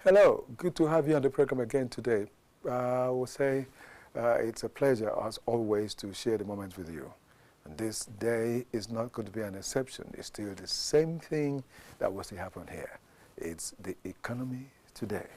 Hello, good to have you on the program again today. I will say it's a pleasure, as always, to share the moment with you. And this day is not going to be an exception. It's still the same thing that was to happen here. It's the economy today.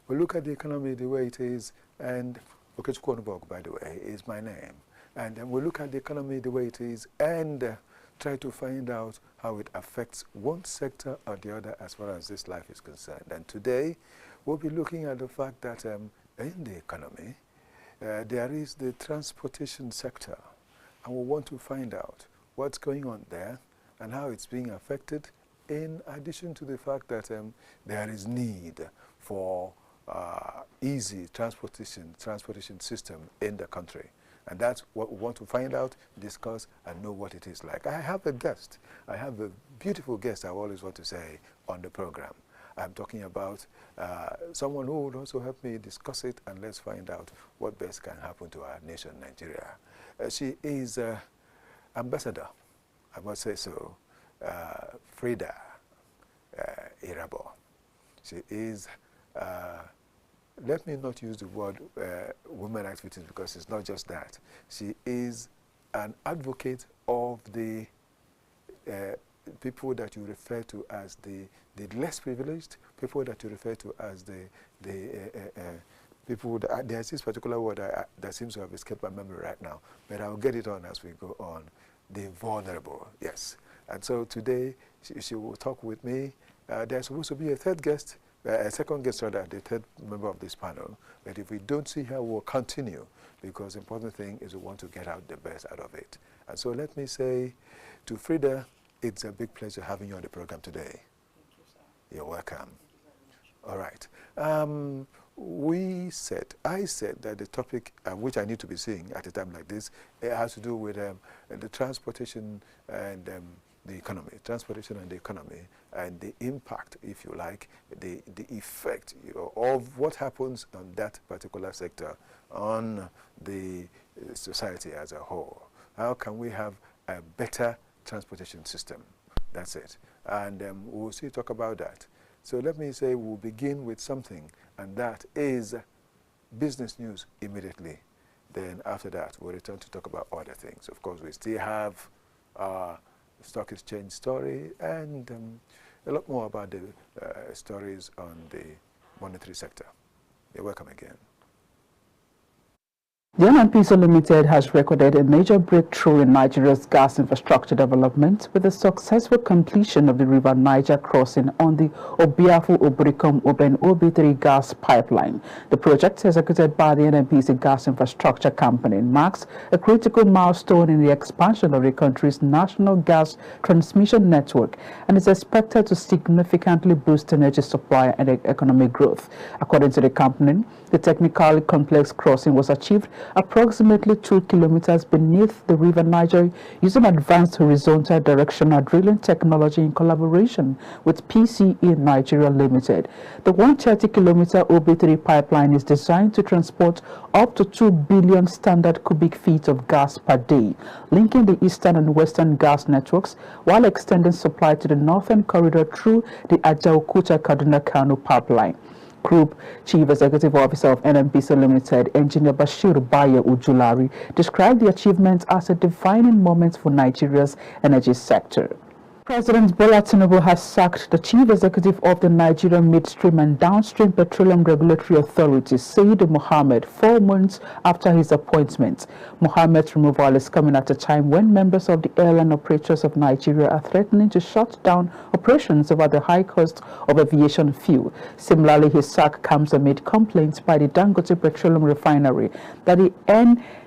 We look at the economy the way it is, and Okechukwu, by the way, is my name. And then we look at the economy the way it is and try to find out how it affects one sector or the other as far as this life is concerned. And today, we'll be looking at the fact that in the economy, there is the transportation sector. And we want to find out what's going on there and how it's being affected, in addition to the fact that there is need for easy transportation system in the country. And that's what we want to find out, discuss, and know what it is like. I have a guest. I have a beautiful guest I always want to say on the program. I'm talking about someone who would also help me discuss it, and let's find out what best can happen to our nation, Nigeria. She is ambassador, I must say so, Frida Irabo. She is let me not use the word women activities, because it's not just that. She is an advocate of the people that you refer to as the less privileged, people that you refer to as the people that, there's this particular word that seems to have escaped my memory right now, but I'll get it on as we go on. The vulnerable, yes. And so today she will talk with me. There's supposed to be a third guest, a second guest rather, the third member of this panel. But if we don't see her, we'll continue, because the important thing is we want to get out the best out of it. And so let me say to Frida, it's a big pleasure having you on the program today. Thank you, sir. You're welcome. Thank you very much. All right. I said that the topic which I need to be seeing at a time like this, it has to do with the transportation and the economy, transportation and the economy, and the impact, if you like, the effect of what happens on that particular sector on the society as a whole. How can we have a better transportation system? That's it. And we'll see, talk about that. So let me say we'll begin with something, and that is business news immediately. Then after that, we'll return to talk about other things. Of course, we still have stock exchange story and a lot more about the stories on the monetary sector. You're welcome again. The NNPC Limited has recorded a major breakthrough in Nigeria's gas infrastructure development with the successful completion of the River Niger crossing on the Obiafu-Obirikom-Oben OB3 gas pipeline. The project, executed by the NNPC Gas Infrastructure Company, marks a critical milestone in the expansion of the country's national gas transmission network and is expected to significantly boost energy supply and economic growth. According to the company, the technically complex crossing was achieved approximately 2 kilometers beneath the River Niger using advanced horizontal directional drilling technology in collaboration with PCE Nigeria Limited. The 130-kilometer OB3 pipeline is designed to transport up to 2 billion standard cubic feet of gas per day, linking the eastern and western gas networks while extending supply to the northern corridor through the Ajaokuta-Kaduna-Kano pipeline. Group Chief Executive Officer of NNPC Limited, Engineer Bashir Baye Ujulari, described the achievement as a defining moment for Nigeria's energy sector. President Bola Tinubu has sacked the Chief Executive of the Nigerian Midstream and Downstream Petroleum Regulatory Authority, Said Mohammed, 4 months after his appointment. Mohammed's removal is coming at a time when members of the airline operators of Nigeria are threatening to shut down operations over the high cost of aviation fuel. Similarly, his sack comes amid complaints by the Dangote Petroleum Refinery that the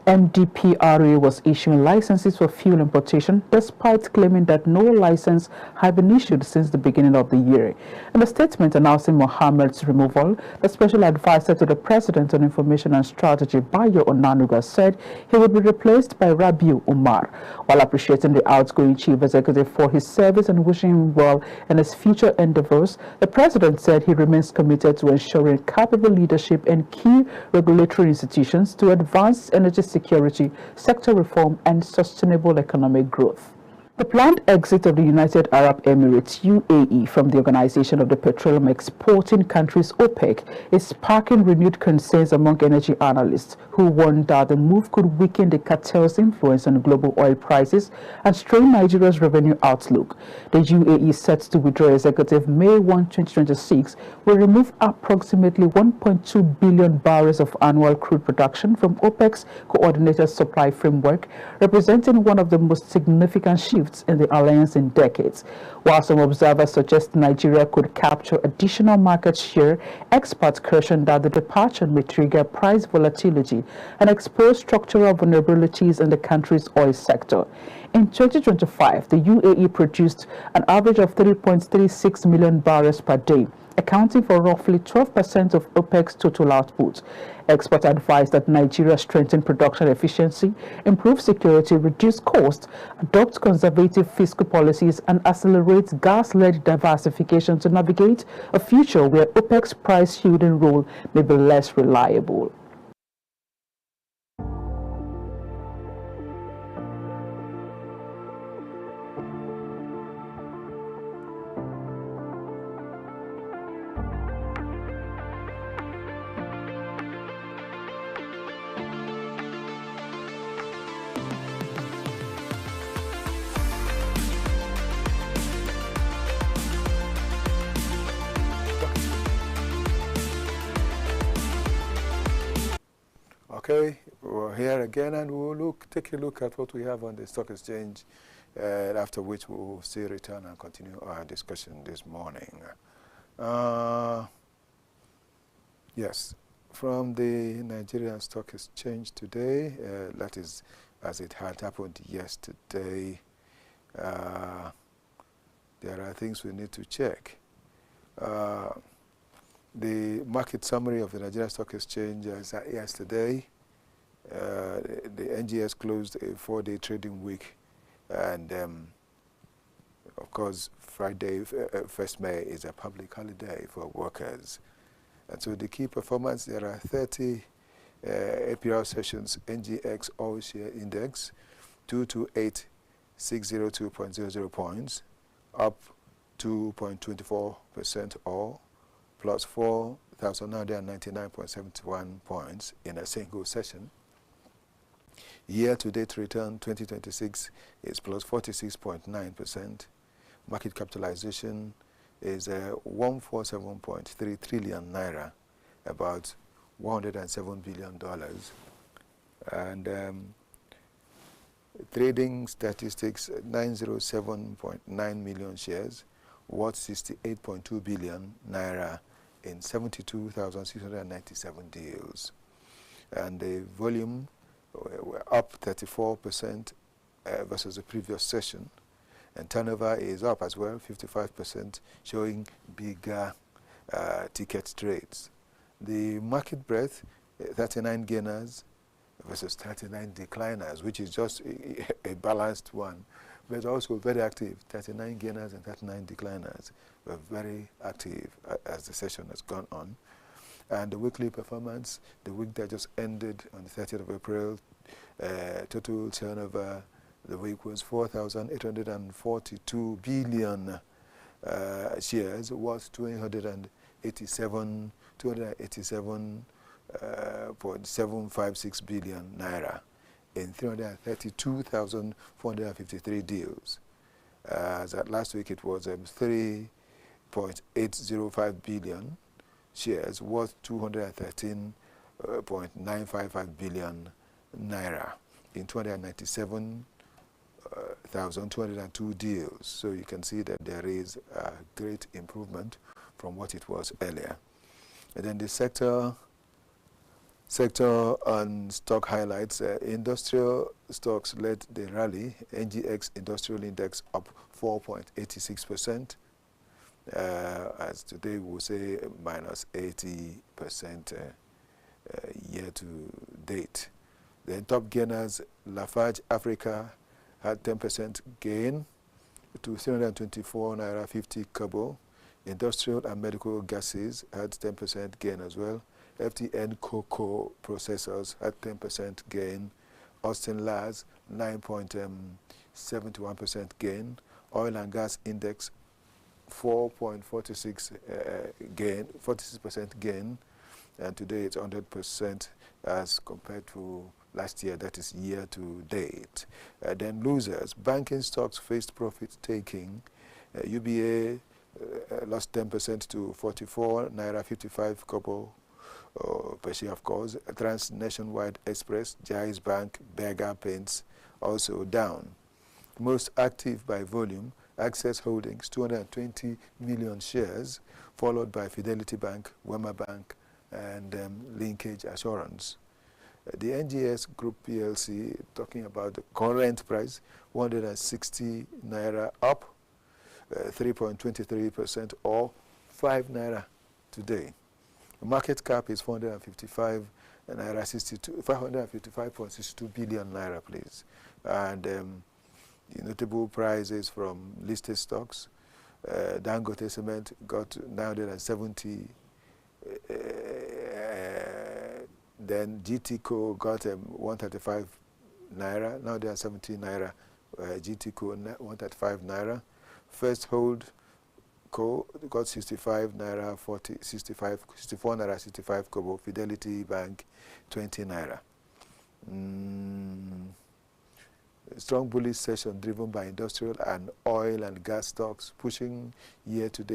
MDPRA was issuing licenses for fuel importation despite claiming that no license had been issued since the beginning of the year. In a statement announcing Mohammed's removal, the special advisor to the President on Information and Strategy, Bayo Onanuga, said he would be replaced by Rabiu Umar. While appreciating the outgoing chief executive for his service and wishing him well in his future endeavors, the President said he remains committed to ensuring capable leadership in key regulatory institutions to advance energy security, sector reform, and sustainable economic growth. The planned exit of the United Arab Emirates (UAE) from the Organization of the Petroleum Exporting Countries (OPEC) is sparking renewed concerns among energy analysts who warn that the move could weaken the cartel's influence on global oil prices and strain Nigeria's revenue outlook. The UAE, set to withdraw executive May 1, 2026, will remove approximately 1.2 billion barrels of annual crude production from OPEC's coordinated supply framework, representing one of the most significant shifts in the alliance in decades. While some observers suggest Nigeria could capture additional market share, experts caution that the departure may trigger price volatility and expose structural vulnerabilities in the country's oil sector. In 2025, the UAE produced an average of 3.36 million barrels per day, accounting for roughly 12% of OPEC's total output. Experts advise that Nigeria strengthen production efficiency, improve security, reduce costs, adopt conservative fiscal policies, and accelerate gas-led diversification to navigate a future where OPEC's price-shielding role may be less reliable. Okay, we're here again, and we'll take a look at what we have on the stock exchange, after which we will still return and continue our discussion this morning. Yes, from the Nigerian Stock Exchange today, that is as it had happened yesterday, there are things we need to check. The market summary of the Nigerian Stock Exchange yesterday, the NGS closed a 4-day trading week, and of course Friday, 1st May, is a public holiday for workers. And so the key performance, there are 30 APR sessions. NGX All Share Index 228,602.00 points, up 2.24% all, plus 4,999.71 points in a single session. Year-to-date return 2026 is plus 46.9%. Market capitalization is 147.3 trillion naira, about $107 billion. And trading statistics, 907.9 million shares, worth 68.2 billion naira in 72,697 deals. And the volume were up 34% versus the previous session. And turnover is up as well, 55%, showing bigger ticket trades. The market breadth, 39 gainers versus 39 decliners, which is just a balanced one, but also very active. 39 gainers and 39 decliners were very active as the session has gone on. And the weekly performance, the week that just ended on the 30th of April, total turnover the week was 4,842 billion shares, worth 287.756 billion naira in 332,453 deals. As at last week, it was 3.805 billion shares, worth 213.955 billion naira in 297,202 deals. So you can see that there is a great improvement from what it was earlier. And then the sector and stock highlights. Industrial stocks led the rally. NGX Industrial Index up 4.86%. As today we'll say minus 80% year to date. The top gainers, Lafarge Africa had 10% gain to 324 naira 50 kobo. Industrial and medical gases had 10% gain as well. FTN Cocoa Processors had 10% gain. Austin Lars 9.2% 71% gain. Oil and gas index 4.46 gain, 46% gain, and today it's 100% as compared to last year, that is year to date. Then losers, banking stocks faced profit taking. UBA lost 10% to 44 naira 55 kobo per share, of course. Trans Nationwide Express, Jais Bank, Berger Paints also down. Most active by volume, Access Holdings 220 million shares, followed by Fidelity Bank, Wema Bank, and Linkage Assurance. The NGS Group PLC, talking about the current price, 160 naira up, 3.23%, or 5 naira today. The market cap is 455 naira 555.62 billion naira, please. And notable prizes from listed stocks. Dangote Cement got 970. Then GTCO got 135 naira. Now they are 70 naira. GTCO 135 naira. First Hold Co got 65 naira 64 naira 65 kobo. Fidelity Bank 20 naira. Strong bullish session driven by industrial and oil and gas stocks, pushing year to date